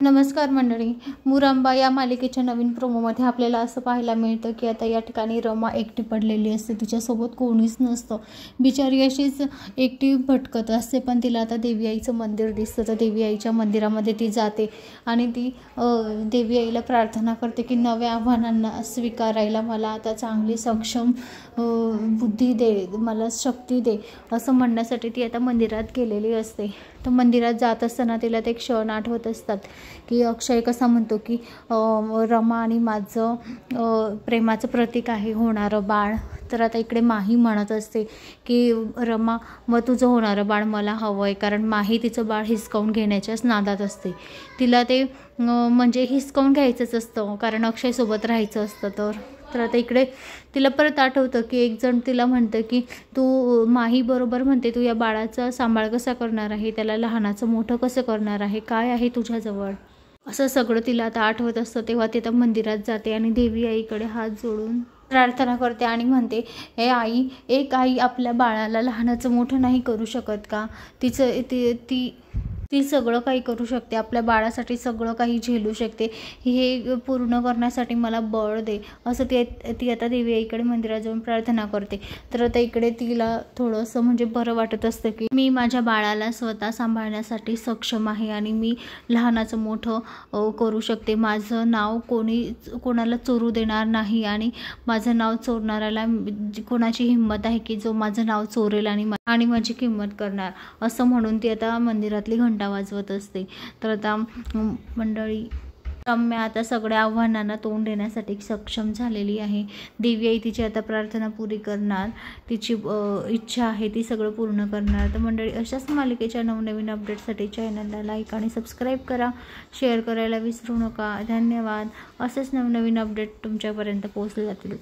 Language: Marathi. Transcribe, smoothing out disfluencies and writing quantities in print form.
नमस्कार मंडळी, मुरांबा या मालिकेच्या नवीन प्रोमोमध्ये आपल्याला असं पाहायला मिळतं की आता या ठिकाणी रमा एकटी पडलेली असते. तिच्यासोबत कोणीच नसतं. बिचारी अशीच एकटी भटकत असते. पण तिला आता देवी आईचं मंदिर दिसतं. तर देवी आईच्या मंदिरामध्ये ती जाते आणि ती देवी आईला प्रार्थना करते की नव्या आव्हानांना स्वीकारायला मला आता चांगली सक्षम बुद्धी दे, मला शक्ती दे, असं म्हणण्यासाठी ती आता मंदिरात गेलेली असते. तर मंदिरात जात असताना तिला ते क्षण आठवत असतात की अक्षय कसा म्हणतो की रमा आणि माझं प्रेमाचं प्रतीक आहे होणारं बाळ. तर आता इकडे माही म्हणत असते की रमा, मग तुझं होणारं बाळ मला हवं आहे, कारण माही तिचं बाळ हिसकावून घेण्याच्याच नादात असते. तिला ते म्हणजे हिसकावून घ्यायचंच असतं, कारण अक्षयसोबत राहायचं असतं. तर आता इकडे तिला परत आठवतं की एक जण तिला म्हणतं की तू माही बरोबर म्हणते, तू या बाळाचा सांभाळ कसा करणार आहे, त्याला लहानाचं मोठं कसं करणार आहे, काय आहे तुझ्याजवळ, असं सगळं तिला आता आठवत असतं. तेव्हा ती आता मंदिरात जाते आणि देवी आईकडे हात जोडून प्रार्थना करते आणि म्हणते, हे आई, एक आई आपल्या बाळाला लहानाचं मोठं नाही करू शकत का? ती सगळं काही करू शकते, आपल्या बाळासाठी सगळं काही झेलू शकते. हे पूर्ण करण्यासाठी मला बळ दे, असं ती आता देवी आईकडे मंदिरात जाऊन प्रार्थना करते. तर आता इकडे तिला थोडंसं म्हणजे बरं वाटत असतं की मी माझ्या बाळाला स्वतः सांभाळण्यासाठी सक्षम आहे आणि मी लहानाचं मोठं करू शकते. माझं नाव कोणाला चोरू देणार नाही आणि माझं नाव चोरणाऱ्याला कोणाची हिंमत आहे की जो माझं नाव चोरेल आणि माझी किंमत करणार, असं म्हणून ती आता मंदिरातली घंटा वाजवत असते. तर आता मंडळी, रम्या आता सगळ्या आव्हानांना तोंड देण्यासाठी सक्षम झालेली आहे. देवी आई तिची आता प्रार्थना पुरी करणार, तिची इच्छा आहे ती सगळं पूर्ण करणार. तर मंडळी, अशाच मालिकेच्या नवनवीन अपडेटसाठी चॅनलला लाईक आणि सबस्क्राईब करा, शेअर करायला विसरू नका. धन्यवाद. असेच नवनवीन अपडेट तुमच्यापर्यंत पोहोचले जातील.